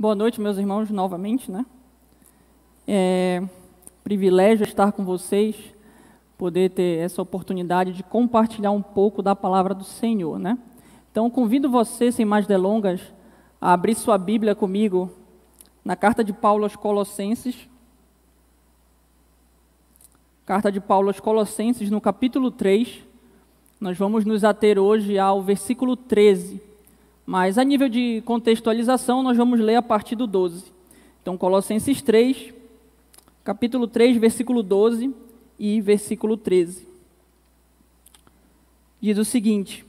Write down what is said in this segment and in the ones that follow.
Boa noite, meus irmãos, novamente, né? Privilégio estar com vocês, poder ter essa oportunidade de compartilhar um pouco da palavra do Senhor, né? Então, convido você, sem mais delongas, a abrir sua Bíblia comigo na carta de Paulo aos Colossenses. Carta de Paulo aos Colossenses, no capítulo 3. Nós vamos nos ater hoje ao versículo 13. Mas, a nível de contextualização, nós vamos ler a partir do 12. Então, Colossenses 3, capítulo 3, versículo 12 e versículo 13. Diz o seguinte: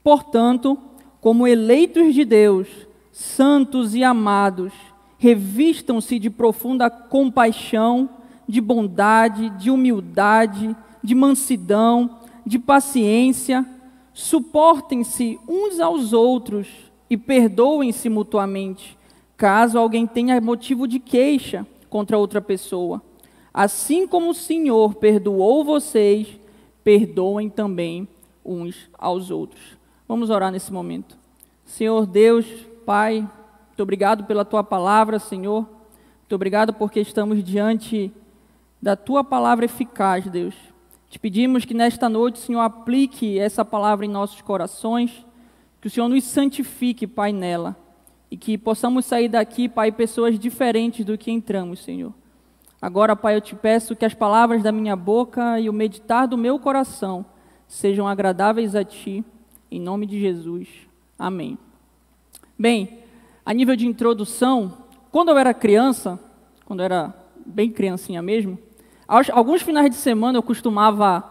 portanto, como eleitos de Deus, santos e amados, revistam-se de profunda compaixão, de bondade, de humildade, de mansidão, de paciência. Suportem-se uns aos outros e perdoem-se mutuamente, caso alguém tenha motivo de queixa contra outra pessoa. Assim como o Senhor perdoou vocês, perdoem também uns aos outros. Vamos orar nesse momento. Senhor Deus, Pai, muito obrigado pela Tua palavra, Senhor. Muito obrigado porque estamos diante da Tua palavra eficaz, Deus. Te pedimos que nesta noite, Senhor, aplique essa palavra em nossos corações, que o Senhor nos santifique, Pai, nela, e que possamos sair daqui, Pai, pessoas diferentes do que entramos, Senhor. Agora, Pai, eu te peço que as palavras da minha boca e o meditar do meu coração sejam agradáveis a Ti, em nome de Jesus. Amém. Bem, a nível de introdução, quando eu era criança, quando eu era bem criancinha mesmo, alguns finais de semana eu costumava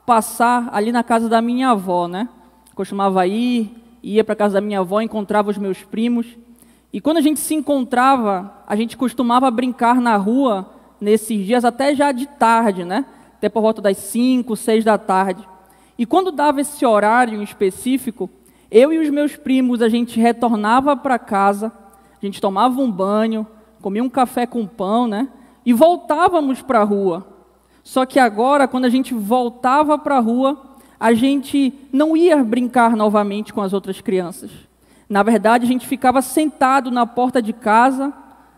passar ali na casa da minha avó, né? Costumava ia para a casa da minha avó, encontrava os meus primos. E quando a gente se encontrava, a gente costumava brincar na rua nesses dias, até já de tarde, né? Até por volta das 5, 6 da tarde. E quando dava esse horário em específico, eu e os meus primos, a gente retornava para casa, a gente tomava um banho, comia um café com pão, né? E voltávamos para a rua. Só que agora, quando a gente voltava para a rua, a gente não ia brincar novamente com as outras crianças. Na verdade, a gente ficava sentado na porta de casa,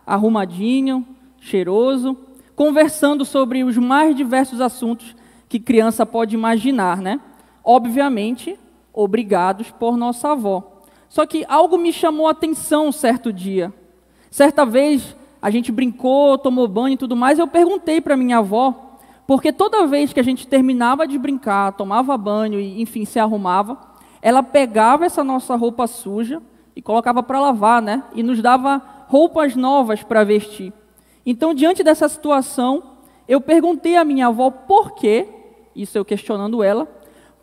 arrumadinho, cheiroso, conversando sobre os mais diversos assuntos que criança pode imaginar, né? Obviamente, obrigados por nossa avó. Só que algo me chamou a atenção certo dia. Certa vez, a gente brincou, tomou banho e tudo mais, eu perguntei para minha avó, porque toda vez que a gente terminava de brincar, tomava banho e, enfim, se arrumava, ela pegava essa nossa roupa suja e colocava para lavar, né? E nos dava roupas novas para vestir. Então, diante dessa situação, eu perguntei à minha avó por quê, isso eu questionando ela,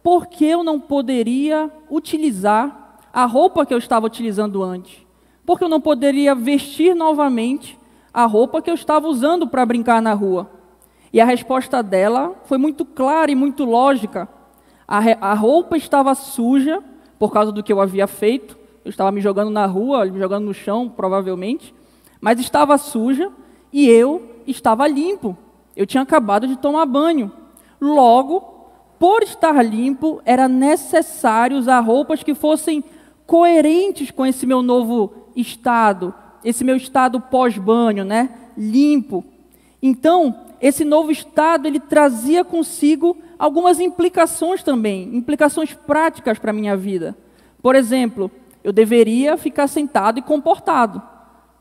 por que eu não poderia utilizar a roupa que eu estava utilizando antes? Por que eu não poderia vestir novamente a roupa que eu estava usando para brincar na rua? E a resposta dela foi muito clara e muito lógica. A roupa estava suja por causa do que eu havia feito. Eu estava me jogando na rua, me jogando no chão, provavelmente. Mas estava suja e eu estava limpo. Eu tinha acabado de tomar banho. Logo, por estar limpo, era necessário usar roupas que fossem coerentes com esse meu novo estado, esse meu estado pós-banho, né? Limpo. Então, esse novo estado, ele trazia consigo algumas implicações também, implicações práticas para a minha vida. Por exemplo, eu deveria ficar sentado e comportado.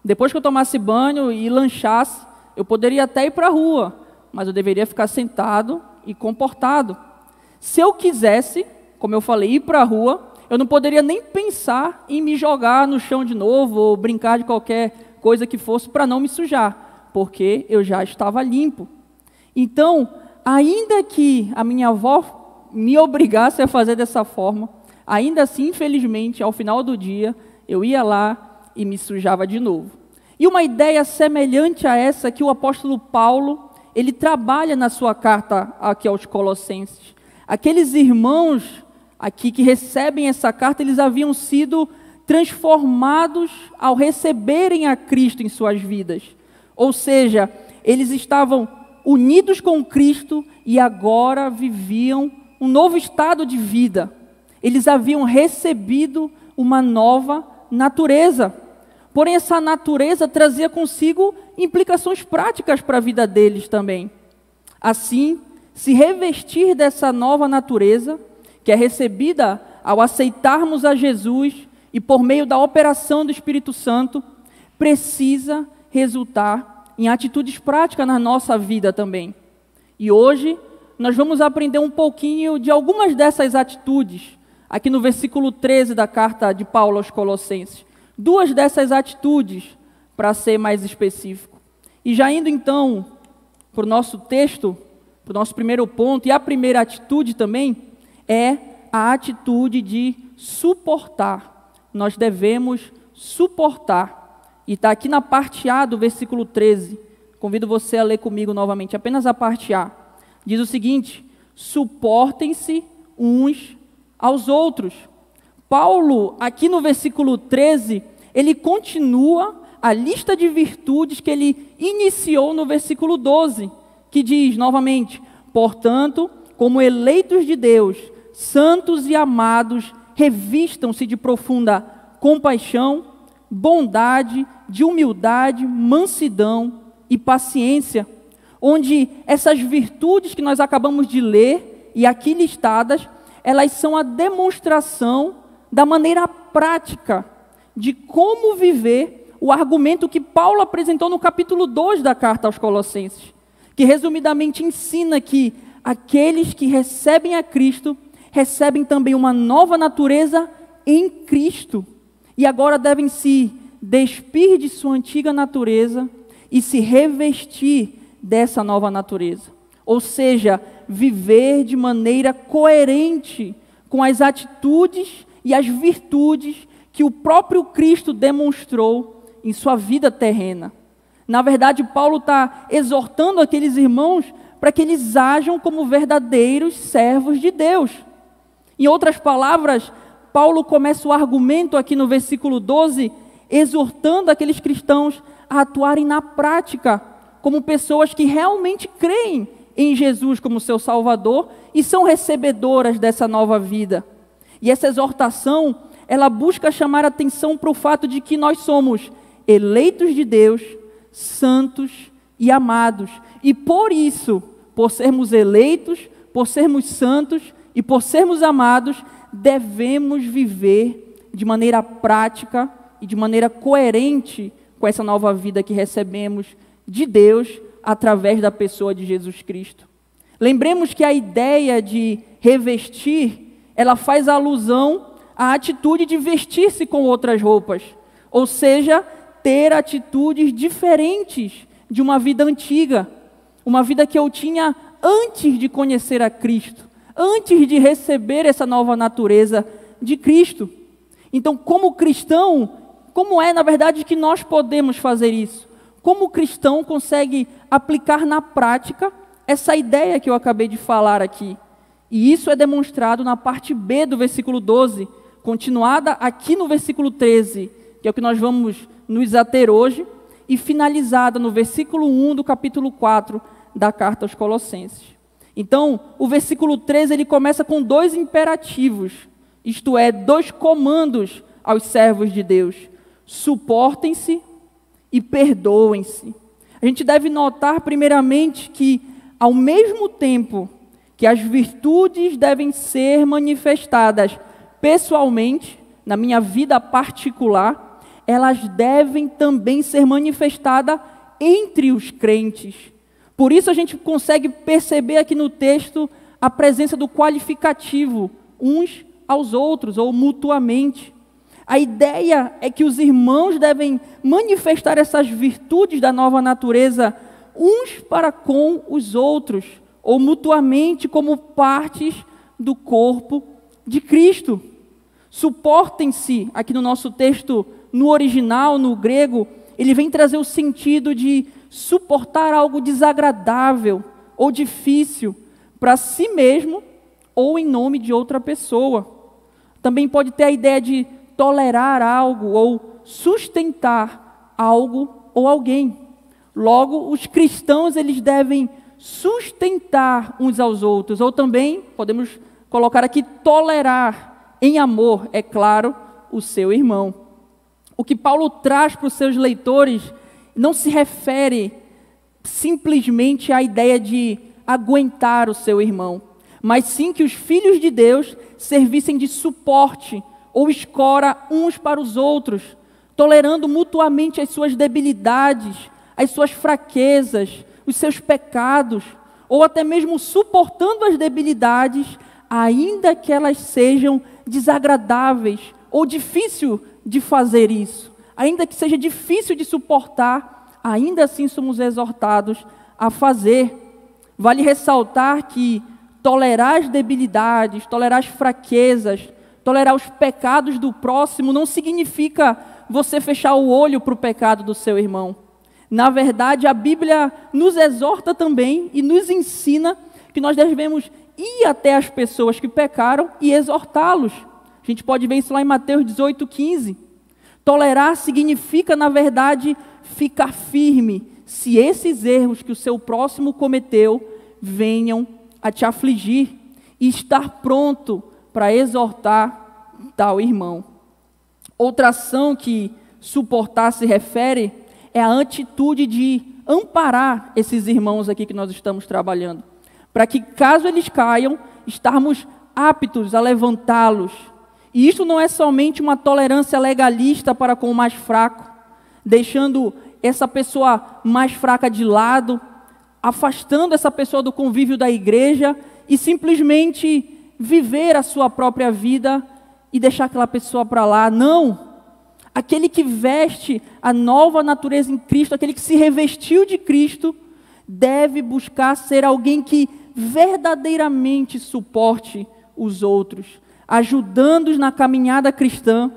Depois que eu tomasse banho e lanchasse, eu poderia até ir para a rua, mas eu deveria ficar sentado e comportado. Se eu quisesse, como eu falei, ir para a rua, eu não poderia nem pensar em me jogar no chão de novo ou brincar de qualquer coisa que fosse para não me sujar, porque eu já estava limpo. Então, ainda que a minha avó me obrigasse a fazer dessa forma, ainda assim, infelizmente, ao final do dia, eu ia lá e me sujava de novo. E uma ideia semelhante a essa que o apóstolo Paulo, ele trabalha na sua carta aqui aos Colossenses. Aqueles irmãos aqui que recebem essa carta, eles haviam sido transformados ao receberem a Cristo em suas vidas. Ou seja, eles estavam unidos com Cristo e agora viviam um novo estado de vida. Eles haviam recebido uma nova natureza. Porém, essa natureza trazia consigo implicações práticas para a vida deles também. Assim, se revestir dessa nova natureza, que é recebida ao aceitarmos a Jesus e por meio da operação do Espírito Santo, precisa resultar em atitudes práticas na nossa vida também. E hoje, nós vamos aprender um pouquinho de algumas dessas atitudes, aqui no versículo 13 da carta de Paulo aos Colossenses. 2 dessas atitudes, para ser mais específico. E já indo então para o nosso texto, para o nosso primeiro ponto, e a primeira atitude também é a atitude de suportar. Nós devemos suportar. E está aqui na parte A do versículo 13. Convido você a ler comigo novamente, apenas a parte A. Diz o seguinte: suportem-se uns aos outros. Paulo, aqui no versículo 13, ele continua a lista de virtudes que ele iniciou no versículo 12, que diz novamente: portanto, como eleitos de Deus, santos e amados, revistam-se de profunda compaixão, bondade, de humildade, mansidão e paciência, onde essas virtudes que nós acabamos de ler e aqui listadas, elas são a demonstração da maneira prática de como viver o argumento que Paulo apresentou no capítulo 2 da carta aos Colossenses, que resumidamente ensina que aqueles que recebem a Cristo, recebem também uma nova natureza em Cristo, e agora devem se despir de sua antiga natureza e se revestir dessa nova natureza. Ou seja, viver de maneira coerente com as atitudes e as virtudes que o próprio Cristo demonstrou em sua vida terrena. Na verdade, Paulo está exortando aqueles irmãos para que eles ajam como verdadeiros servos de Deus. Em outras palavras, Paulo começa o argumento aqui no versículo 12, exortando aqueles cristãos a atuarem na prática, como pessoas que realmente creem em Jesus como seu Salvador e são recebedoras dessa nova vida. E essa exortação, ela busca chamar a atenção para o fato de que nós somos eleitos de Deus, santos e amados. E por isso, por sermos eleitos, por sermos santos e por sermos amados, devemos viver de maneira prática e de maneira coerente com essa nova vida que recebemos de Deus através da pessoa de Jesus Cristo. Lembremos que a ideia de revestir, ela faz alusão à atitude de vestir-se com outras roupas, ou seja, ter atitudes diferentes de uma vida antiga, uma vida que eu tinha antes de conhecer a Cristo, antes de receber essa nova natureza de Cristo. Então, como cristão, como é, na verdade, que nós podemos fazer isso? Como o cristão consegue aplicar na prática essa ideia que eu acabei de falar aqui? E isso é demonstrado na parte B do versículo 12, continuada aqui no versículo 13, que é o que nós vamos nos ater hoje, e finalizada no versículo 1 do capítulo 4 da carta aos Colossenses. Então, o versículo 13, ele começa com 2 imperativos, isto é, 2 comandos aos servos de Deus: suportem-se e perdoem-se. A gente deve notar, primeiramente, que ao mesmo tempo que as virtudes devem ser manifestadas pessoalmente, na minha vida particular, elas devem também ser manifestadas entre os crentes. Por isso a gente consegue perceber aqui no texto a presença do qualificativo, uns aos outros, ou mutuamente. A ideia é que os irmãos devem manifestar essas virtudes da nova natureza uns para com os outros, ou mutuamente como partes do corpo de Cristo. Suportem-se, aqui no nosso texto, no original, no grego, ele vem trazer o sentido de suportar algo desagradável ou difícil para si mesmo ou em nome de outra pessoa. Também pode ter a ideia de tolerar algo ou sustentar algo ou alguém. Logo, os cristãos, eles devem sustentar uns aos outros, ou também, podemos colocar aqui, tolerar em amor, é claro, o seu irmão. o que Paulo traz para os seus leitores não se refere simplesmente à ideia de aguentar o seu irmão, mas sim que os filhos de Deus servissem de suporte ou escora uns para os outros, tolerando mutuamente as suas debilidades, as suas fraquezas, os seus pecados, ou até mesmo suportando as debilidades, ainda que elas sejam desagradáveis ou difícil de fazer isso, ainda que seja difícil de suportar, ainda assim somos exortados a fazer. Vale ressaltar que tolerar as debilidades, tolerar as fraquezas, tolerar os pecados do próximo não significa você fechar o olho para o pecado do seu irmão. Na verdade, a Bíblia nos exorta também e nos ensina que nós devemos ir até as pessoas que pecaram e exortá-los. A gente pode ver isso lá em Mateus 18:15. Tolerar significa, na verdade, ficar firme se esses erros que o seu próximo cometeu venham a te afligir e estar pronto para exortar tal irmão. Outra ação que suportar se refere é a atitude de amparar esses irmãos aqui que nós estamos trabalhando, para que, caso eles caiam, estarmos aptos a levantá-los. E isso não é somente uma tolerância legalista para com o mais fraco, deixando essa pessoa mais fraca de lado, afastando essa pessoa do convívio da igreja e simplesmente viver a sua própria vida e deixar aquela pessoa para lá. Não! Aquele que veste a nova natureza em Cristo, aquele que se revestiu de Cristo, deve buscar ser alguém que verdadeiramente suporte os outros, ajudando-os na caminhada cristã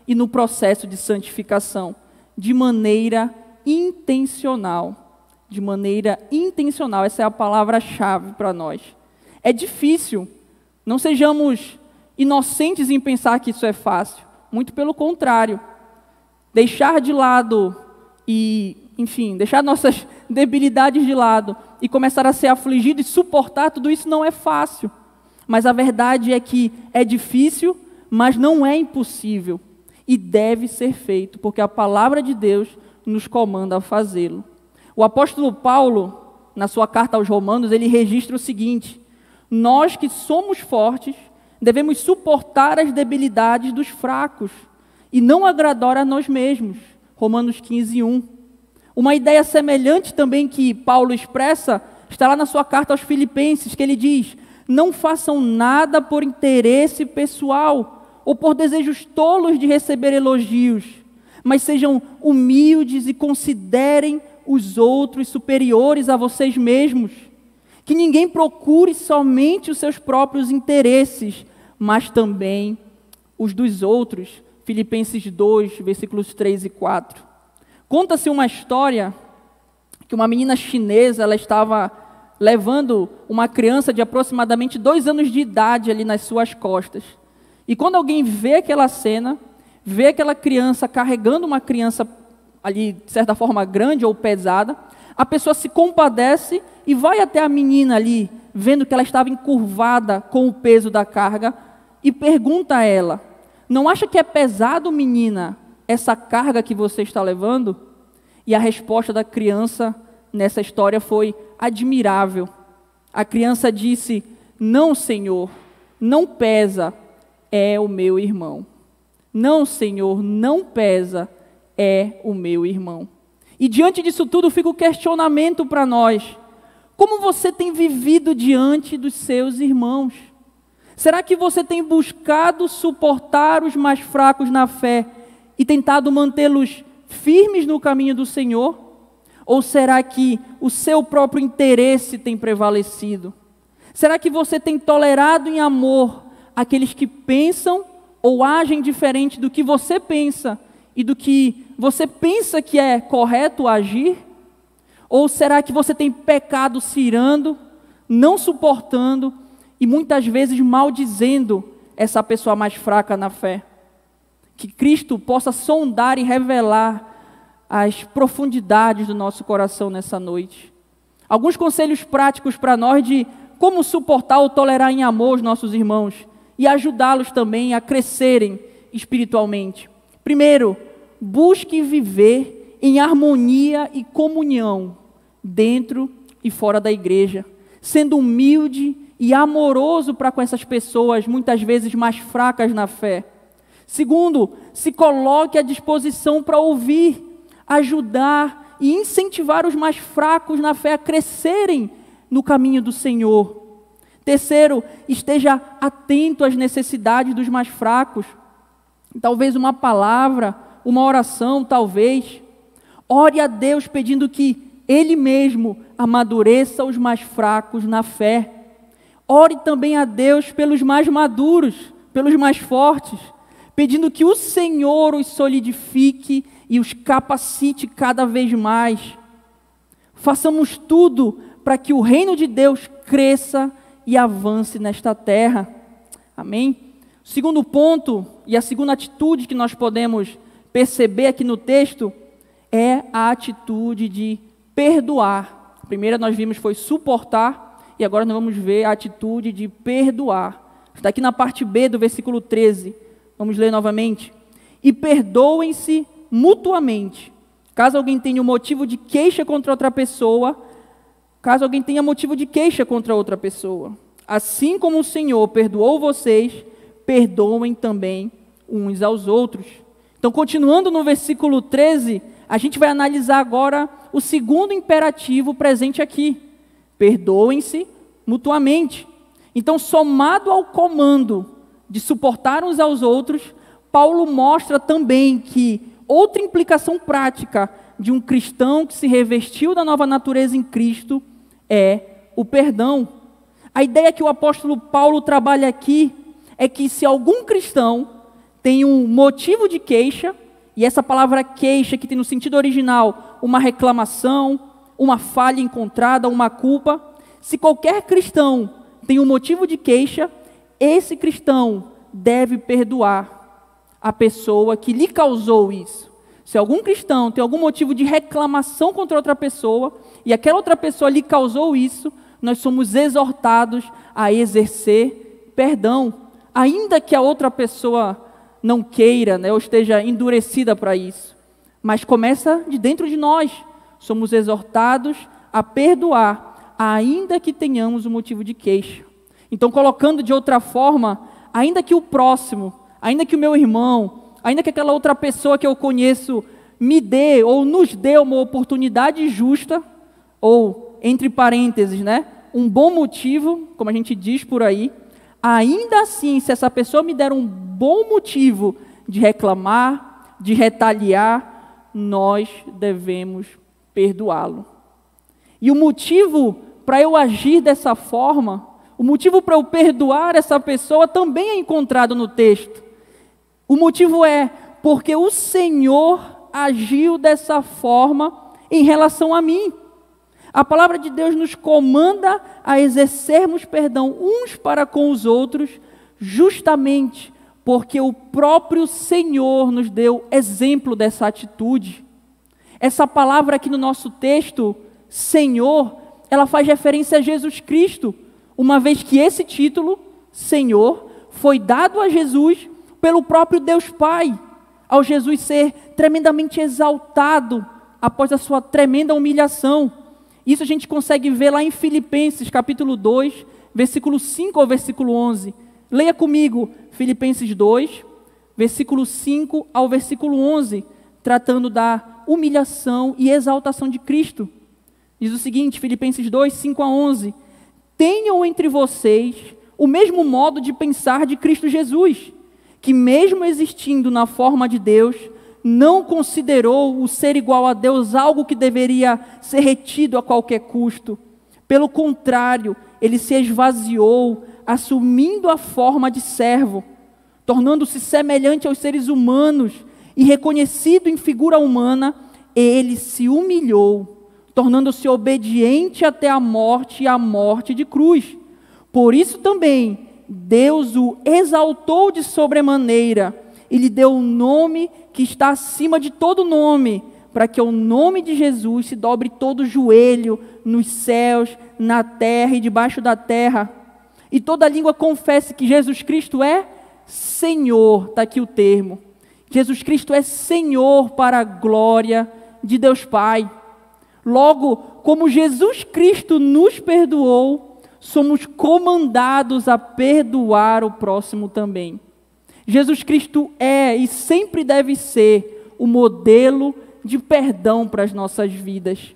e no processo de santificação, de maneira intencional. De maneira intencional, essa é a palavra-chave para nós. É difícil, não sejamos inocentes em pensar que isso é fácil, muito pelo contrário. Deixar de lado e, enfim, deixar nossas debilidades de lado e começar a ser afligido e suportar tudo isso não é fácil. Mas a verdade é que é difícil, mas não é impossível. E deve ser feito, porque a palavra de Deus nos comanda a fazê-lo. O apóstolo Paulo, na sua carta aos Romanos, ele registra o seguinte: nós que somos fortes, devemos suportar as debilidades dos fracos e não agradar a nós mesmos. Romanos 15:1. Uma ideia semelhante também que Paulo expressa está lá na sua carta aos Filipenses, que ele diz: não façam nada por interesse pessoal ou por desejos tolos de receber elogios, mas sejam humildes e considerem os outros superiores a vocês mesmos. Que ninguém procure somente os seus próprios interesses, mas também os dos outros. Filipenses 2, versículos 3 e 4. Conta-se uma história que uma menina chinesa, ela estava levando uma criança de aproximadamente 2 anos de idade ali nas suas costas. E quando alguém vê aquela cena, vê aquela criança carregando uma criança ali, de certa forma, grande ou pesada, a pessoa se compadece e vai até a menina ali, vendo que ela estava encurvada com o peso da carga, e pergunta a ela: não acha que é pesado, menina, essa carga que você está levando? E a resposta da criança nessa história foi admirável. A criança disse: não, Senhor, não pesa, é o meu irmão. Não, Senhor, não pesa, é o meu irmão. E diante disso tudo fica o questionamento para nós: como você tem vivido diante dos seus irmãos? Será que você tem buscado suportar os mais fracos na fé e tentado mantê-los firmes no caminho do Senhor? Ou será que o seu próprio interesse tem prevalecido? Será que você tem tolerado em amor aqueles que pensam ou agem diferente do que você pensa e do que você pensa que é correto agir? Ou será que você tem pecado se irando, não suportando e muitas vezes maldizendo essa pessoa mais fraca na fé? Que Cristo possa sondar e revelar as profundidades do nosso coração nessa noite. Alguns conselhos práticos para nós de como suportar ou tolerar em amor os nossos irmãos e ajudá-los também a crescerem espiritualmente. Primeiro, busque viver em harmonia e comunhão dentro e fora da igreja, sendo humilde e amoroso para com essas pessoas, muitas vezes mais fracas na fé. Segundo, se coloque à disposição para ouvir, ajudar e incentivar os mais fracos na fé a crescerem no caminho do Senhor. Terceiro, esteja atento às necessidades dos mais fracos. Talvez uma palavra, uma oração, talvez. Ore a Deus pedindo que Ele mesmo amadureça os mais fracos na fé. Ore também a Deus pelos mais maduros, pelos mais fortes, pedindo que o Senhor os solidifique e os capacite cada vez mais. Façamos tudo para que o reino de Deus cresça e avance nesta terra. Amém? O segundo ponto e a segunda atitude que nós podemos perceber aqui no texto é a atitude de perdoar. A primeira nós vimos foi suportar e agora nós vamos ver a atitude de perdoar. Está aqui na parte B do versículo 13. Vamos ler novamente. E perdoem-se mutuamente. Caso alguém tenha um motivo de queixa contra outra pessoa, assim como o Senhor perdoou vocês, perdoem também uns aos outros. Então, continuando no versículo 13, a gente vai analisar agora o segundo imperativo presente aqui. Perdoem-se mutuamente. Então, somado ao comando de suportar uns aos outros, Paulo mostra também que outra implicação prática de um cristão que se revestiu da nova natureza em Cristo é o perdão. A ideia que o apóstolo Paulo trabalha aqui é que se algum cristão tem um motivo de queixa, e essa palavra queixa que tem no sentido original uma reclamação, uma falha encontrada, uma culpa, se qualquer cristão tem um motivo de queixa, esse cristão deve perdoar a pessoa que lhe causou isso. Se algum cristão tem algum motivo de reclamação contra outra pessoa, e aquela outra pessoa lhe causou isso, nós somos exortados a exercer perdão, ainda que a outra pessoa não queira, ou esteja endurecida para isso. Mas começa de dentro de nós. Somos exortados a perdoar, ainda que tenhamos um motivo de queixa. Então, colocando de outra forma, ainda que o próximo, ainda que o meu irmão, ainda que aquela outra pessoa que eu conheço me dê ou nos dê uma oportunidade justa, ou, entre parênteses, um bom motivo, como a gente diz por aí, ainda assim, se essa pessoa me der um bom motivo de reclamar, de retaliar, nós devemos perdoá-lo. E o motivo para eu agir dessa forma, o motivo para eu perdoar essa pessoa também é encontrado no texto. O motivo é porque o Senhor agiu dessa forma em relação a mim. A palavra de Deus nos comanda a exercermos perdão uns para com os outros, justamente porque o próprio Senhor nos deu exemplo dessa atitude. Essa palavra aqui no nosso texto, Senhor, ela faz referência a Jesus Cristo, uma vez que esse título, Senhor, foi dado a Jesus pelo próprio Deus Pai, ao Jesus ser tremendamente exaltado após a sua tremenda humilhação. Isso a gente consegue ver lá em Filipenses, capítulo 2, versículo 5 ao versículo 11. Leia comigo, Filipenses 2, versículo 5 ao versículo 11, tratando da humilhação e exaltação de Cristo. Diz o seguinte, Filipenses 2, 5 a 11. Tenham entre vocês o mesmo modo de pensar de Cristo Jesus, que mesmo existindo na forma de Deus, não considerou o ser igual a Deus algo que deveria ser retido a qualquer custo. Pelo contrário, ele se esvaziou, assumindo a forma de servo, tornando-se semelhante aos seres humanos e reconhecido em figura humana, ele se humilhou, tornando-se obediente até a morte e a morte de cruz. Por isso também, Deus o exaltou de sobremaneira e lhe deu um nome que está acima de todo nome, para que o nome de Jesus se dobre todo o joelho nos céus, na terra e debaixo da terra, e toda língua confesse que Jesus Cristo é Senhor, está aqui o termo, Jesus Cristo é Senhor para a glória de Deus Pai. Logo, como Jesus Cristo nos perdoou, somos comandados a perdoar o próximo também. Jesus Cristo é e sempre deve ser o modelo de perdão para as nossas vidas.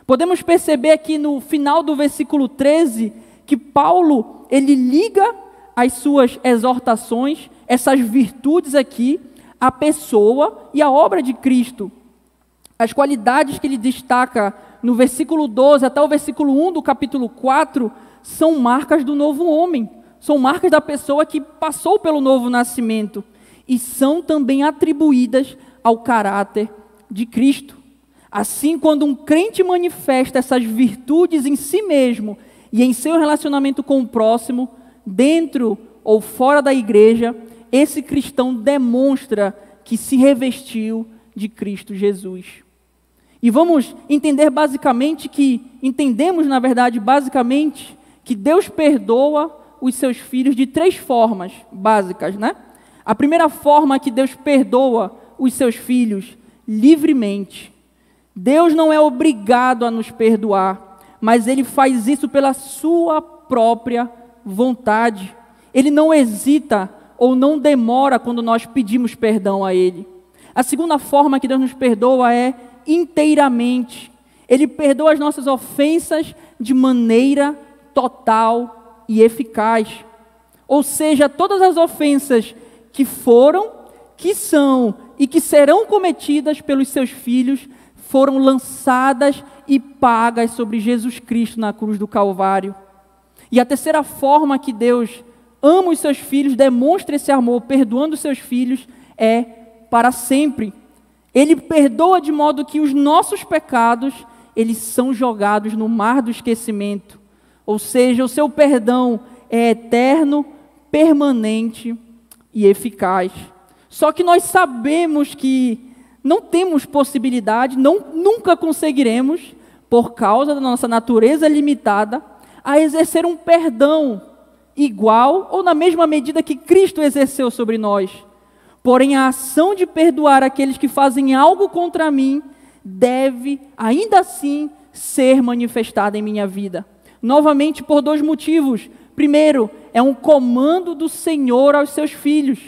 Podemos perceber aqui no final do versículo 13 que Paulo, ele liga as suas exortações, essas virtudes aqui, à pessoa e à obra de Cristo. As qualidades que ele destaca no versículo 12 até o versículo 1 do capítulo 4 são marcas do novo homem, são marcas da pessoa que passou pelo novo nascimento e são também atribuídas ao caráter de Cristo. Assim, quando um crente manifesta essas virtudes em si mesmo e em seu relacionamento com o próximo, dentro ou fora da igreja, esse cristão demonstra que se revestiu de Cristo Jesus. E vamos entender basicamente entendemos que Deus perdoa os seus filhos de 3 formas básicas, né? A primeira forma é que Deus perdoa os seus filhos livremente. Deus não é obrigado a nos perdoar, mas Ele faz isso pela sua própria vontade. Ele não hesita ou não demora quando nós pedimos perdão a Ele. A segunda forma que Deus nos perdoa é inteiramente. Ele perdoa as nossas ofensas de maneira total e eficaz. Ou seja, todas as ofensas que foram, que são e que serão cometidas pelos seus filhos foram lançadas e pagas sobre Jesus Cristo na cruz do Calvário. E a terceira forma que Deus ama os seus filhos, demonstra esse amor perdoando os seus filhos, é para sempre. Ele perdoa de modo que os nossos pecados, eles são jogados no mar do esquecimento. Ou seja, o seu perdão é eterno, permanente e eficaz. Só que nós sabemos que não temos possibilidade, nunca conseguiremos, por causa da nossa natureza limitada, a exercer um perdão igual ou na mesma medida que Cristo exerceu sobre nós. Porém, a ação de perdoar aqueles que fazem algo contra mim deve, ainda assim, ser manifestada em minha vida. Novamente, por 2 motivos. Primeiro, é um comando do Senhor aos seus filhos.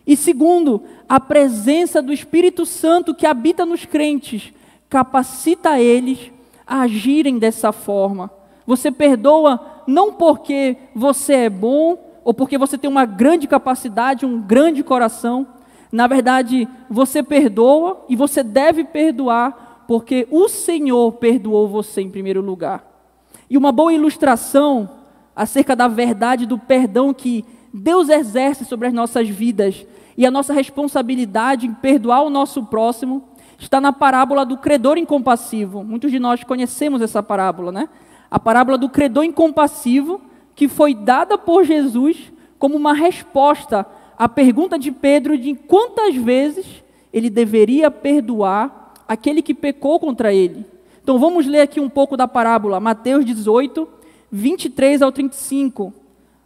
E segundo, a presença do Espírito Santo que habita nos crentes capacita eles a agirem dessa forma. Você perdoa não porque você é bom ou porque você tem uma grande capacidade, um grande coração. Na verdade, você perdoa e você deve perdoar porque o Senhor perdoou você em primeiro lugar. E uma boa ilustração acerca da verdade do perdão que Deus exerce sobre as nossas vidas e a nossa responsabilidade em perdoar o nosso próximo está na parábola do credor incompassivo. Muitos de nós conhecemos essa parábola, né? A parábola do credor incompassivo, que foi dada por Jesus como uma resposta à pergunta de Pedro de quantas vezes ele deveria perdoar aquele que pecou contra ele. Então vamos ler aqui um pouco da parábola, Mateus 18, 23 ao 35.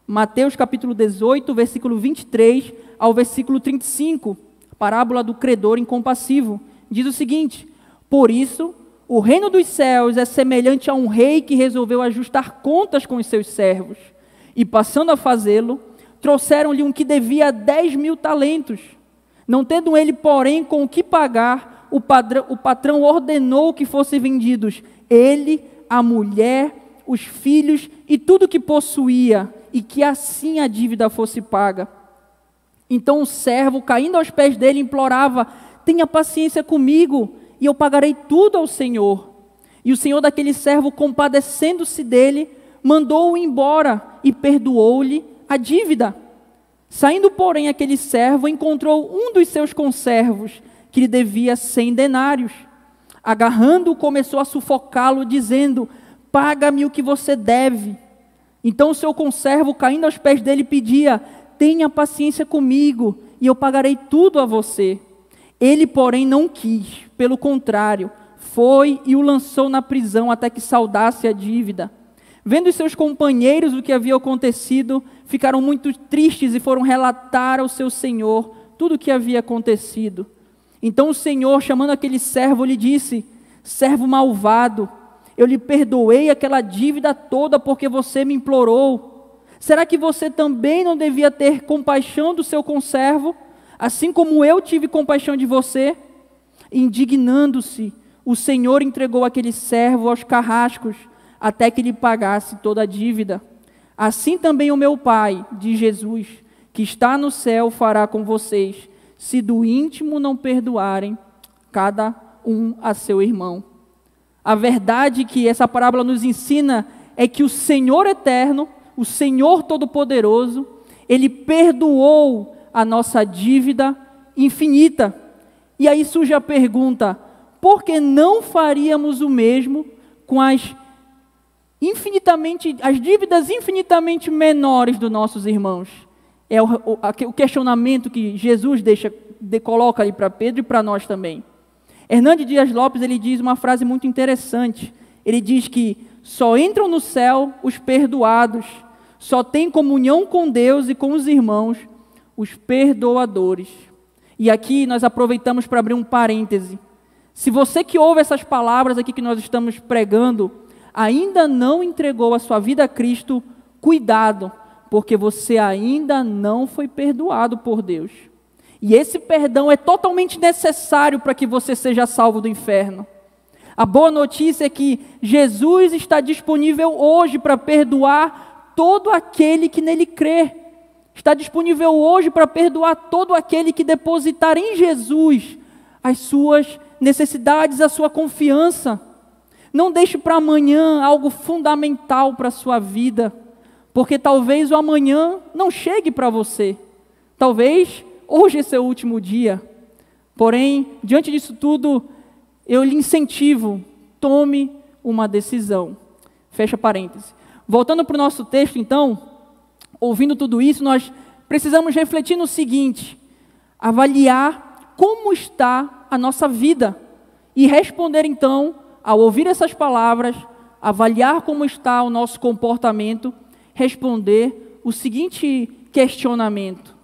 Mateus capítulo 18, versículo 23 ao versículo 35. Parábola do credor incompassivo. Diz o seguinte: por isso, o reino dos céus é semelhante a um rei que resolveu ajustar contas com os seus servos. E passando a fazê-lo, trouxeram-lhe um que devia 10.000 talentos. Não tendo ele, porém, com o que pagar, o patrão ordenou que fossem vendidos ele, a mulher, os filhos e tudo que possuía, e que assim a dívida fosse paga. Então o servo, caindo aos pés dele, implorava: tenha paciência comigo, e eu pagarei tudo ao Senhor. E o senhor daquele servo, compadecendo-se dele, mandou-o embora e perdoou-lhe a dívida. Saindo, porém, aquele servo encontrou um dos seus conservos, que lhe devia 100 denários. Agarrando-o, começou a sufocá-lo, dizendo: paga-me o que você deve. Então o seu conservo, caindo aos pés dele, pedia: tenha paciência comigo, e eu pagarei tudo a você. Ele, porém, não quis, pelo contrário, foi e o lançou na prisão até que saldasse a dívida. Vendo os seus companheiros o que havia acontecido, ficaram muito tristes e foram relatar ao seu senhor tudo o que havia acontecido. Então o Senhor, chamando aquele servo, lhe disse: servo malvado, eu lhe perdoei aquela dívida toda porque você me implorou. Será que você também não devia ter compaixão do seu conservo, assim como eu tive compaixão de você? Indignando-se, o Senhor entregou aquele servo aos carrascos, até que lhe pagasse toda a dívida. Assim também o meu Pai, diz Jesus, que está no céu, fará com vocês, se do íntimo não perdoarem cada um a seu irmão. A verdade que essa parábola nos ensina é que o Senhor eterno, o Senhor todo-poderoso, Ele perdoou a nossa dívida infinita. E aí surge a pergunta: por que não faríamos o mesmo com as dívidas infinitamente menores dos nossos irmãos? É o questionamento que Jesus coloca ali para Pedro e para nós também. Hernandes Dias Lopes, ele diz uma frase muito interessante. Ele diz que só entram no céu os perdoados, só têm comunhão com Deus e com os irmãos os perdoadores. E aqui nós aproveitamos para abrir um parêntese. Se você que ouve essas palavras aqui que nós estamos pregando, ainda não entregou a sua vida a Cristo, cuidado, porque você ainda não foi perdoado por Deus. E esse perdão é totalmente necessário para que você seja salvo do inferno. A boa notícia é que Jesus está disponível hoje para perdoar todo aquele que nele crê. Está disponível hoje para perdoar todo aquele que depositar em Jesus as suas necessidades, a sua confiança. Não deixe para amanhã algo fundamental para a sua vida, porque talvez o amanhã não chegue para você. Talvez hoje é seu último dia. Porém, diante disso tudo, eu lhe incentivo, tome uma decisão. Fecha parênteses. Voltando para o nosso texto, então, ouvindo tudo isso, nós precisamos refletir no seguinte: avaliar como está a nossa vida e responder então, ao ouvir essas palavras, avaliar como está o nosso comportamento, responder o seguinte questionamento: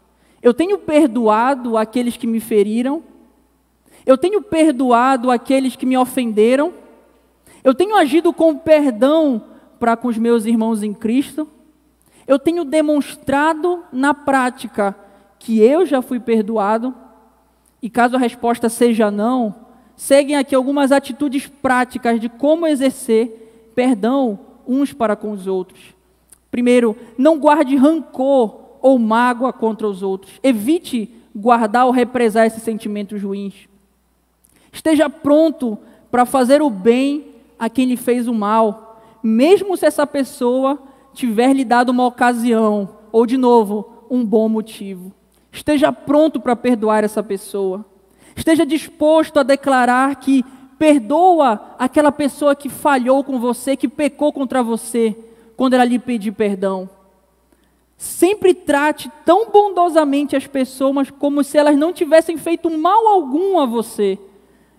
eu tenho perdoado aqueles que me feriram? Eu tenho perdoado aqueles que me ofenderam? Eu tenho agido com perdão para com os meus irmãos em Cristo? Eu tenho demonstrado na prática que eu já fui perdoado? E caso a resposta seja não, seguem aqui algumas atitudes práticas de como exercer perdão uns para com os outros. Primeiro, não guarde rancor ou mágoa contra os outros. Evite guardar ou represar esses sentimentos ruins. Esteja pronto para fazer o bem a quem lhe fez o mal, mesmo se essa pessoa tiver lhe dado uma ocasião, ou de novo, um bom motivo. Esteja pronto para perdoar essa pessoa. Esteja disposto a declarar que perdoa aquela pessoa que falhou com você, que pecou contra você, quando ela lhe pedir perdão. Sempre trate tão bondosamente as pessoas como se elas não tivessem feito mal algum a você.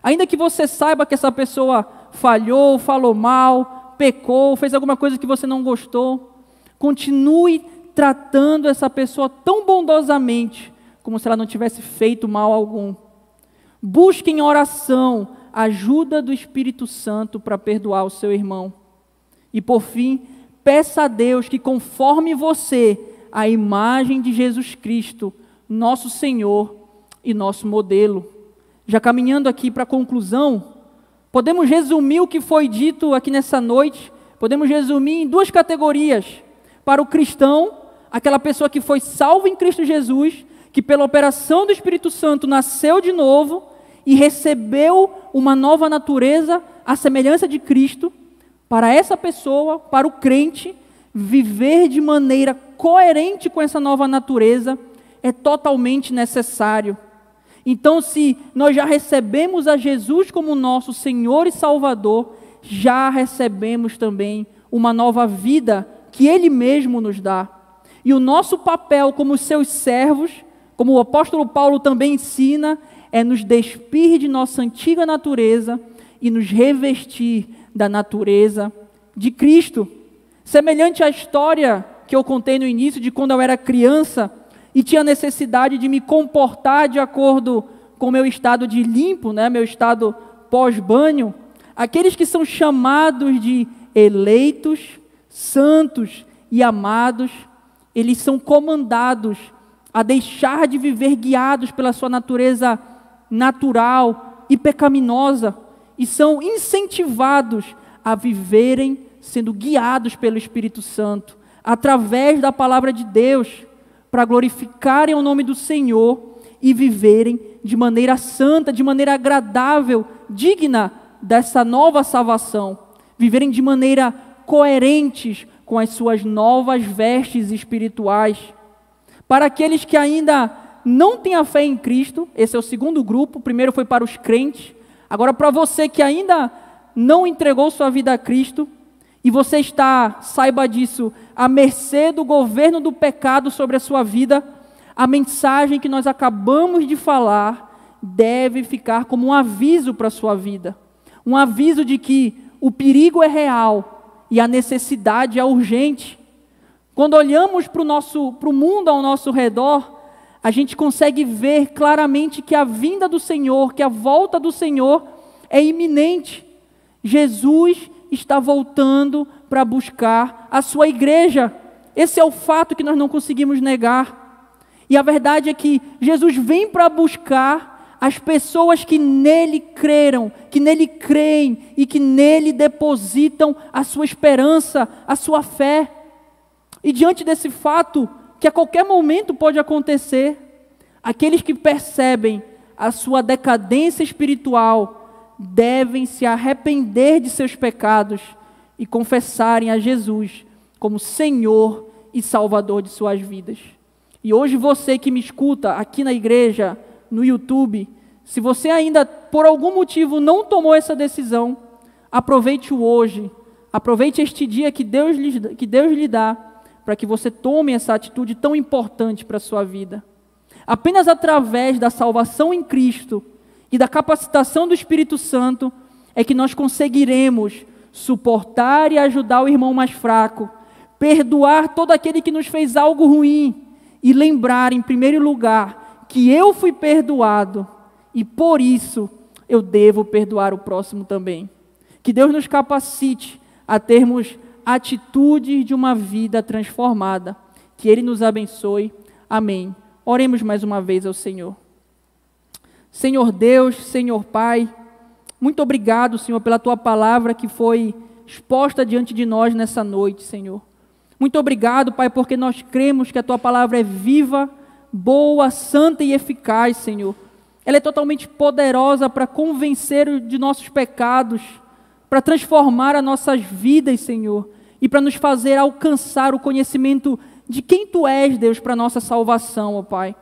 Ainda que você saiba que essa pessoa falhou, falou mal, pecou, fez alguma coisa que você não gostou, continue tratando essa pessoa tão bondosamente, como se ela não tivesse feito mal algum. Busque em oração a ajuda do Espírito Santo para perdoar o seu irmão. E por fim, peça a Deus que conforme você a imagem de Jesus Cristo, nosso Senhor e nosso modelo. Já caminhando aqui para a conclusão, podemos resumir o que foi dito aqui nessa noite, podemos resumir em duas categorias. Para o cristão, aquela pessoa que foi salva em Cristo Jesus, que pela operação do Espírito Santo nasceu de novo e recebeu uma nova natureza, à semelhança de Cristo. Para essa pessoa, para o crente, viver de maneira coerente com essa nova natureza é totalmente necessário. Então, se nós já recebemos a Jesus como nosso Senhor e Salvador, já recebemos também uma nova vida que Ele mesmo nos dá. E o nosso papel como seus servos, como o apóstolo Paulo também ensina, é nos despir de nossa antiga natureza e nos revestir da natureza de Cristo. Semelhante à história que eu contei no início de quando eu era criança e tinha necessidade de me comportar de acordo com o meu estado de limpo, né, meu estado pós-banho, aqueles que são chamados de eleitos, santos e amados, eles são comandados a deixar de viver guiados pela sua natureza natural e pecaminosa, e são incentivados a viverem sendo guiados pelo Espírito Santo, através da palavra de Deus, para glorificarem o nome do Senhor e viverem de maneira santa, de maneira agradável, digna dessa nova salvação, viverem de maneira coerentes com as suas novas vestes espirituais. Para aqueles que ainda não têm a fé em Cristo, esse é o segundo grupo, o primeiro foi para os crentes, agora para você que ainda não entregou sua vida a Cristo, e você está, saiba disso, à mercê do governo do pecado sobre a sua vida, a mensagem que nós acabamos de falar deve ficar como um aviso para a sua vida. Um aviso de que o perigo é real e a necessidade é urgente. Quando olhamos para o mundo ao nosso redor, a gente consegue ver claramente que a vinda do Senhor, que a volta do Senhor é iminente. Jesus está voltando para buscar a sua igreja. Esse é o fato que nós não conseguimos negar. E a verdade é que Jesus vem para buscar as pessoas que nele creram, que nele creem e que nele depositam a sua esperança, a sua fé. E diante desse fato, que a qualquer momento pode acontecer, aqueles que percebem a sua decadência espiritual devem se arrepender de seus pecados e confessarem a Jesus como Senhor e Salvador de suas vidas. E hoje você que me escuta aqui na igreja, no YouTube, se você ainda por algum motivo não tomou essa decisão, aproveite-o hoje, aproveite este dia que Deus lhe dá, para que você tome essa atitude tão importante para a sua vida. Apenas através da salvação em Cristo e da capacitação do Espírito Santo é que nós conseguiremos suportar e ajudar o irmão mais fraco, perdoar todo aquele que nos fez algo ruim e lembrar, em primeiro lugar, que eu fui perdoado e por isso eu devo perdoar o próximo também. Que Deus nos capacite a termos atitudes de uma vida transformada. Que Ele nos abençoe. Amém. Oremos mais uma vez ao Senhor. Senhor Deus, Senhor Pai, muito obrigado, Senhor, pela Tua palavra que foi exposta diante de nós nessa noite, Senhor. Muito obrigado, Pai, porque nós cremos que a Tua palavra é viva, boa, santa e eficaz, Senhor. Ela é totalmente poderosa para convencer de nossos pecados, para transformar as nossas vidas, Senhor, e para nos fazer alcançar o conhecimento de quem Tu és, Deus, para a nossa salvação, ó Pai.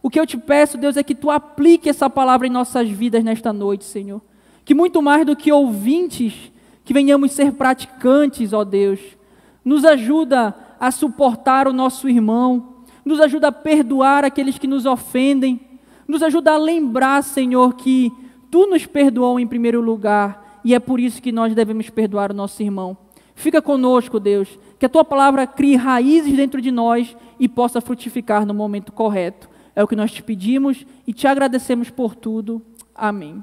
O que eu te peço, Deus, é que Tu aplique essa palavra em nossas vidas nesta noite, Senhor. Que muito mais do que ouvintes, que venhamos ser praticantes, ó Deus. Nos ajuda a suportar o nosso irmão, nos ajuda a perdoar aqueles que nos ofendem, nos ajuda a lembrar, Senhor, que Tu nos perdoou em primeiro lugar, e é por isso que nós devemos perdoar o nosso irmão. Fica conosco, Deus, que a Tua palavra crie raízes dentro de nós e possa frutificar no momento correto. É o que nós te pedimos e te agradecemos por tudo. Amém.